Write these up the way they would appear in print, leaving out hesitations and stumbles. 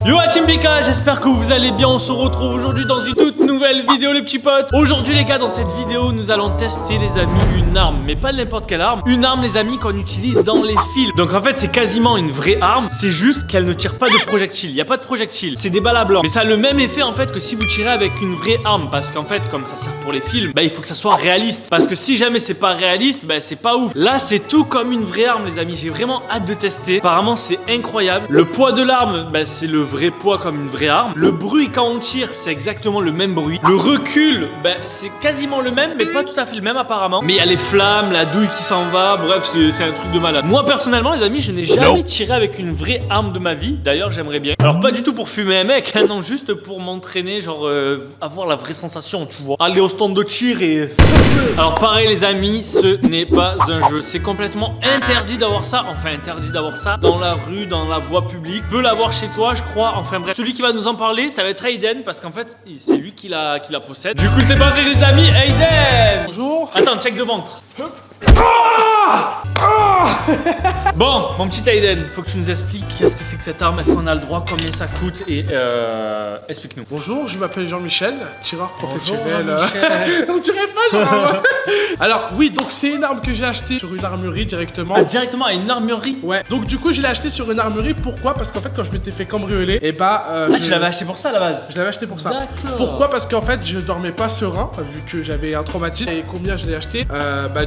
Yo la Team Pika, j'espère que vous allez bien. On se retrouve aujourd'hui dans une toute nouvelle vidéo les petits potes. Aujourd'hui les gars, dans cette vidéo nous allons tester les amis une arme, mais pas n'importe quelle arme. Une arme les amis qu'on utilise dans les films. Donc en fait c'est quasiment une vraie arme, c'est juste qu'elle ne tire pas de projectiles. Il n'y a pas de projectiles, c'est des balles à blanc. Mais ça a le même effet en fait que si vous tirez avec une vraie arme. Parce qu'en fait comme ça sert pour les films, bah il faut que ça soit réaliste. Parce que si jamais c'est pas réaliste, bah c'est pas ouf. Là c'est tout comme une vraie arme les amis. J'ai vraiment hâte de tester. Apparemment c'est incroyable. Le poids de l'arme, bah c'est le vrai poids comme une vraie arme. Le bruit quand on tire, c'est exactement le même bruit. Le recul, bah c'est quasiment le même, mais pas tout à fait le même apparemment. Mais il y a les flammes, la douille qui s'en va. Bref, c'est un truc de malade. Moi personnellement, les amis, je n'ai jamais tiré avec une vraie arme de ma vie. D'ailleurs, j'aimerais bien. Alors pas du tout pour fumer un mec, hein, non, juste pour m'entraîner, genre avoir la vraie sensation, tu vois. Aller au stand de tir et. Alors pareil, les amis, ce n'est pas un jeu. C'est complètement interdit d'avoir ça. Enfin, interdit d'avoir ça dans la rue, dans la voie publique. Tu peux l'avoir chez toi, je crois. Enfin bref. Celui qui va nous en parler, ça va être Aiden parce qu'en fait, c'est lui qui la possède. Du coup, c'est parti les amis, Aiden. Bonjour. Attends, check de ventre. Bon, mon petit Aiden, faut que tu nous expliques qu'est-ce que c'est que cette arme, est-ce qu'on a le droit, combien ça coûte et explique-nous. Bonjour, je m'appelle Jean-Michel, tireur professionnel. Jean-Michel. On dirait pas genre. Alors oui, donc c'est une arme que j'ai achetée sur une armurerie directement. Ah, directement à une armurerie. Ouais. Donc du coup, je l'ai acheté sur une armurerie. Pourquoi? Parce qu'en fait, quand je m'étais fait cambrioler, et tu l'avais acheté pour ça à la base? Je l'avais acheté pour ça. D'accord. Pourquoi? Parce qu'en fait, je dormais pas serein vu que j'avais un traumatisme. Et combien je l'ai acheté?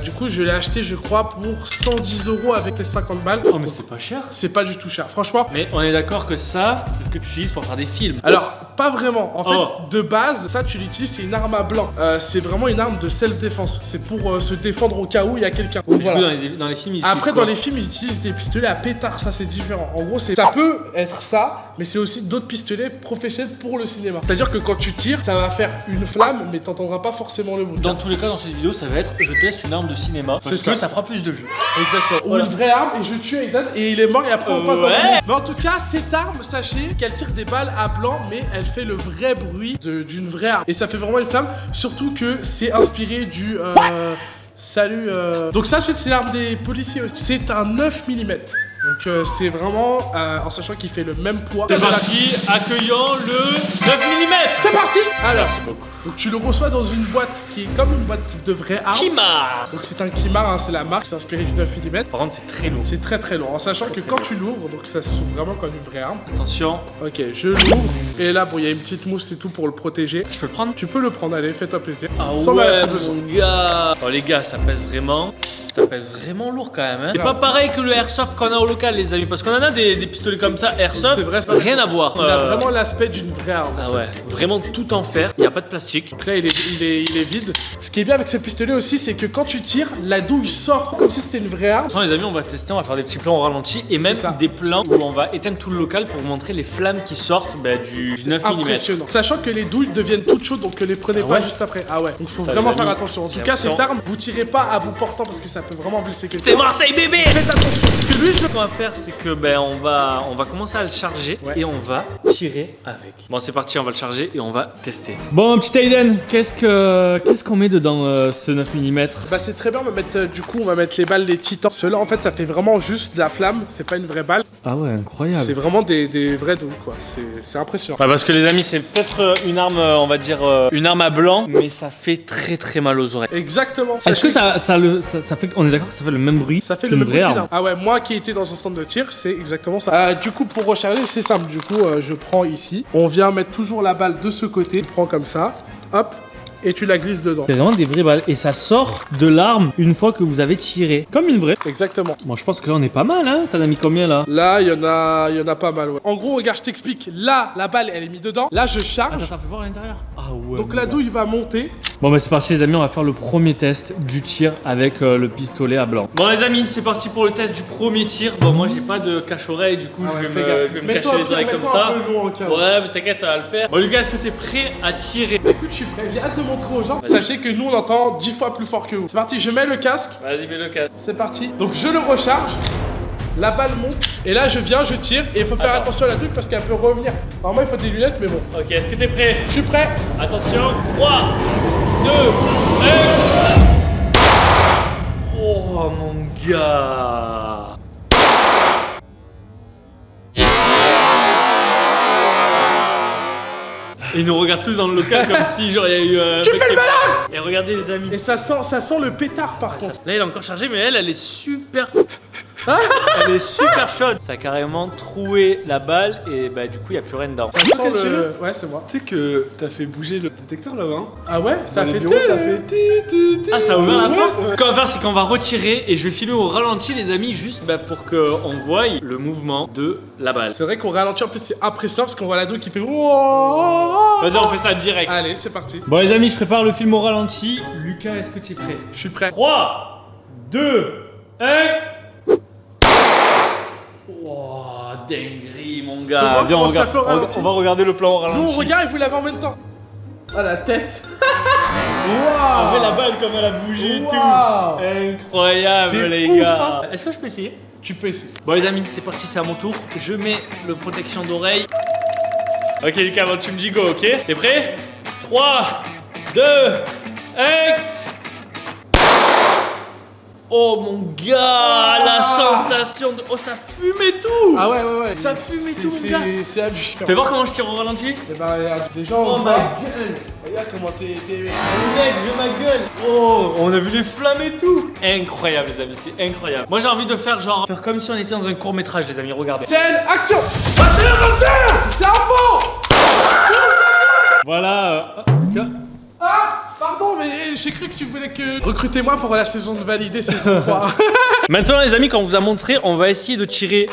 Du coup, je l'ai acheté, je crois, pour 110 € avec les 50 balles. Oh mais c'est pas cher. C'est pas du tout cher, franchement. Mais on est d'accord que ça, c'est ce que tu utilises pour faire des films. Alors, pas vraiment. En fait, de base, ça tu l'utilises, c'est une arme à blanc. C'est vraiment une arme de self-défense. C'est pour se défendre au cas où il y a quelqu'un. Du coup, dans les films, ils Après, utilisent dans les films, ils utilisent des pistolets à pétard. Ça, c'est différent. En gros, ça peut être ça, mais c'est aussi d'autres pistolets professionnels pour le cinéma. C'est-à-dire que quand tu tires, ça va faire une flamme, mais t'entendras pas forcément le bruit. Dans tous les cas, dans cette vidéo, ça va être je teste une arme de cinéma. Parce que ça fera plus de vues. Exactement. Voilà. Ou une vraie arme et je tue Aiden et il est mort et après on passe dans le monde. Mais en tout cas, cette arme, sachez qu'elle tire des balles à blanc, mais elle fait le vrai bruit d'une vraie arme. Et ça fait vraiment une flamme, surtout que c'est inspiré du salut. Donc ça, c'est l'arme des policiers aussi. C'est un 9 mm. Donc c'est vraiment, en sachant qu'il fait le même poids. C'est parti, accueillons le 9 mm. C'est parti. Alors, merci beaucoup. Donc tu le reçois dans une boîte qui est comme une boîte de vraie arme. Kimar. Donc c'est un Kimar, hein, c'est la marque, c'est inspiré du 9 mm. Par contre, c'est très lourd. C'est très très long, en sachant que quand tu l'ouvres, donc ça s'ouvre vraiment comme une vraie arme. Attention. Ok, je l'ouvre. Et là, bon, il y a une petite mousse, c'est tout pour le protéger. Je peux le prendre? Tu peux le prendre, allez, fais-toi plaisir. Ah Sans ouais, la besoin. mon gars. Oh les gars, ça pèse vraiment. Ça pèse vraiment lourd quand même, hein. C'est pas pareil que le airsoft qu'on a au local, les amis, parce qu'on en a des pistolets comme ça, airsoft. C'est vrai, rien à voir. Il a vraiment l'aspect d'une vraie arme. Ah ouais, vraiment tout en fer, il n'y a pas de plastique. Donc là, il est vide. Ce qui est bien avec ce pistolet aussi, c'est que quand tu tires, la douille sort comme si c'était une vraie arme. Attention les amis, on va tester, on va faire des petits plans au ralenti et même des plans où on va éteindre tout le local pour vous montrer les flammes qui sortent du 9 mm. Impressionnant. Sachant que les douilles deviennent toutes chaudes, donc ne les prenez pas juste après. Ah ouais, donc faut vraiment faire attention. En tout cas, cette arme, vous tirez pas à bout portant parce que ça peut vraiment blesser quelqu'un. C'est Marseille bébé. Faites attention. Parce que lui, Ce qu'on va faire, c'est que on va commencer à le charger et on va tirer avec. Bon, c'est parti, on va le charger et on va tester. Bon, petit Aiden, qu'est-ce qu'on met dedans ce 9 mm? Bah c'est très bien, on va mettre les balles des titans. Ceux-là en fait ça fait vraiment juste de la flamme, c'est pas une vraie balle. Ah ouais, incroyable. C'est vraiment des vraies douilles quoi, c'est impressionnant. Ouais, parce que les amis, c'est peut-être une arme, on va dire une arme à blanc, mais ça fait très très mal aux oreilles. Exactement. Est-ce que ça fait, on est d'accord que ça fait le même bruit? Ça fait le même bruit. Ah ouais, moi qui étais dans un centre de tir, c'est exactement ça. Du coup pour recharger c'est simple, du coup je prends ici, on vient mettre toujours la balle de ce côté, je prends comme ça, hop. Et tu la glisses dedans. C'est vraiment des vraies balles. Et ça sort de l'arme une fois que vous avez tiré. Comme une vraie. Exactement. Bon, je pense que là, on est pas mal, hein. T'en as mis combien, là? Là, il y en a pas mal, ouais. En gros, regarde, je t'explique. Là, la balle, elle est mise dedans. Là, je charge. Attends, fais voir à l'intérieur. Ah ouais. Donc la douille va monter. Bon, bah, c'est parti, les amis. On va faire le premier test du tir avec le pistolet à blanc. Bon, les amis, c'est parti pour le test du premier tir. Bon, moi, j'ai pas de cache-oreille. Du coup, je vais me cacher les oreilles comme ça. Ouais, mais t'inquiète, ça va le faire. Bon, Lucas, est-ce que t'es prêt à tirer? Écoute, je suis prêt. J'ai hâte de montrer aux gens. Sachez que nous on entend 10 fois plus fort que vous. C'est parti, je mets le casque. Vas-y, mets le casque. C'est parti. Donc je le recharge. La balle monte. Et là je viens, je tire. Et il faut faire attention à la douille parce qu'elle peut revenir. Normalement il faut des lunettes, mais bon. Ok, est-ce que t'es prêt? Je suis prêt. Attention, 3, 2, 1. Oh mon gars. Et ils nous regardent tous dans le local comme si genre il y a eu Tu fais le malin. Et regardez les amis. Et ça sent le pétard par contre. Là il est encore chargé mais elle est super. Elle est super chaude. Ça a carrément troué la balle et bah du coup il n'y a plus rien dedans. Ça sent le... Ouais, c'est moi. Tu sais que t'as fait bouger le détecteur là-bas, hein? Ah ouais? Ça Dans fait les bureaux, ça fait Ah, ça a ouvert la Ouais, porte. ouais. Ce qu'on va faire, c'est qu'on va retirer et je vais filmer au ralenti, les amis, juste pour qu'on voie le mouvement de la balle. C'est vrai qu'on ralentit, en plus c'est impressionnant parce qu'on voit l'ado qui fait wow. Vas-y, on fait ça direct. Allez, c'est parti. Bon, les amis, je prépare le film au ralenti. Lucas, est-ce que tu es prêt? Je suis prêt. 3, 2, 1. Oh, dinguerie, mon gars. Comment Viens, ça fait au ralenti on va regarder le plan au ralenti. Nous on regarde et vous l'avez en même temps. Ah la tête. On fait la balle comme elle a bougé et Wow. tout. Incroyable, C'est les ouf, gars. hein. Est-ce que je peux essayer? Tu peux essayer. Bon les amis, c'est parti, c'est à mon tour. Je mets le protection d'oreille. Ok Lucas, bon, tu me dis go, ok? T'es prêt? 3, 2, 1. Oh mon gars, la sensation de... Oh ça fume et tout. Ah ouais. Ça fume et tout, mon gars. C'est abusé. Fais voir comment je tire au ralenti. Et bah regarde, les gens Oh on ma voit. gueule. Regarde comment t'es. Mec, j'ai ma gueule. Oh, on a vu les flammes et tout. Incroyable les amis, c'est incroyable. Moi j'ai envie de faire genre... Faire comme si on était dans un court métrage les amis, regardez. Scène, action. C'est un fond. Voilà. Lucas. Ah pardon mais j'ai cru que tu voulais que... Recrutez-moi pour la saison de valider saison 3. Maintenant les amis, quand on vous a montré, on va essayer de tirer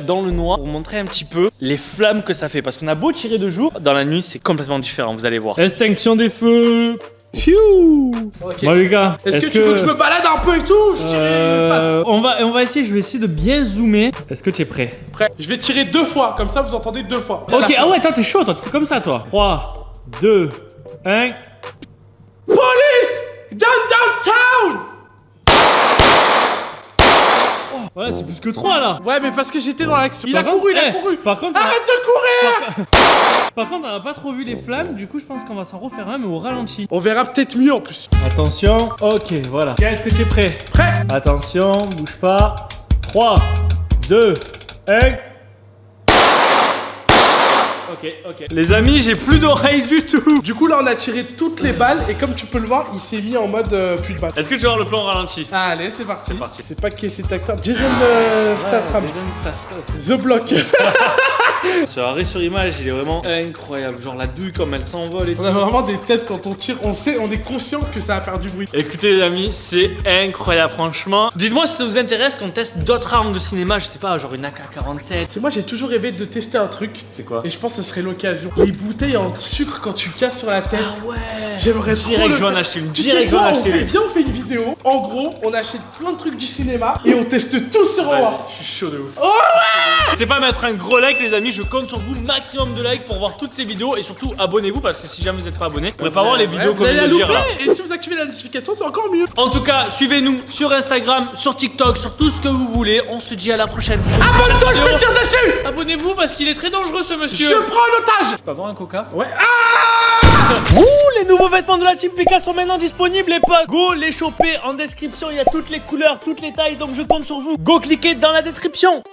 dans le noir pour vous montrer un petit peu les flammes que ça fait. Parce qu'on a beau tirer de jour, dans la nuit c'est complètement différent, vous allez voir. Extinction des feux. Pfiou. Ok. Bon les gars, Est-ce que tu veux que je me balade un peu et tout? Je tire face. on va essayer, je vais essayer de bien zoomer. Est-ce que tu es prêt? Prêt. Je vais tirer 2 fois, comme ça vous entendez 2 fois. Ok, ah ouais, attends, t'es chaud, toi, tu fais comme ça toi. 3, 2, 1. Police! Downtown! Voilà, c'est plus que 3 là. Ouais, mais parce que j'étais dans l'action. Il a Par contre, couru, il a eh, couru. Par contre, Arrête de courir! par contre, on n'a pas trop vu les flammes, du coup, je pense qu'on va s'en refaire un, mais au ralenti. On verra peut-être mieux en plus. Attention, ok, voilà. Est-ce que tu es prêt? Prêt? Attention, bouge pas. 3, 2, 1. Ok. Les amis, j'ai plus d'oreilles du tout. Du coup, là, on a tiré toutes les balles et comme tu peux le voir, il s'est mis en mode plus de balles. Est-ce que tu vas voir le plan au ralenti? Allez, c'est parti. C'est parti. C'est pas qui est cet acteur. Jason Statham. The Block. Ce arrêt sur image, il est vraiment incroyable. Genre la douille comme elle s'envole et tout. On a vraiment des têtes quand on tire. On sait, on est conscient que ça va faire du bruit. Écoutez les amis, c'est incroyable franchement. Dites-moi si ça vous intéresse qu'on teste d'autres armes de cinéma, je sais pas, genre une AK-47. C'est moi, j'ai toujours rêvé de tester un truc. C'est quoi? Et je pense que ce serait l'occasion. Les bouteilles en sucre quand tu casses sur la tête. Ah ouais. J'aimerais trop Direct, le je vais en faire. acheter une. Tu sais Direct, je vais en quoi, acheter une. viens, on fait une vidéo. En gros, on achète plein de trucs du cinéma et on teste tout sur Vas-y, moi. je suis chaud de ouf. Oh ouais! N'hésitez pas à mettre un gros like les amis, je compte sur vous, maximum de likes pour voir toutes ces vidéos et surtout abonnez-vous parce que si jamais vous n'êtes pas abonné, vous ne pas voir les vidéos Vous comme allez la je dire là. louper et si vous activez la notification, c'est encore mieux. En tout cas, suivez-nous sur Instagram, sur TikTok, sur tout ce que vous voulez. On se dit à la prochaine. Abonne-toi, je te tire dessus! Abonnez-vous parce qu'il est très dangereux ce monsieur. Je prends un otage! Je peux avoir un coca? Ouais. Ah! Ouh, les nouveaux vêtements de la Team PK sont maintenant disponibles les potes. Go les choper en description, il y a toutes les couleurs, toutes les tailles, donc je compte sur vous. Go cliquer dans la description.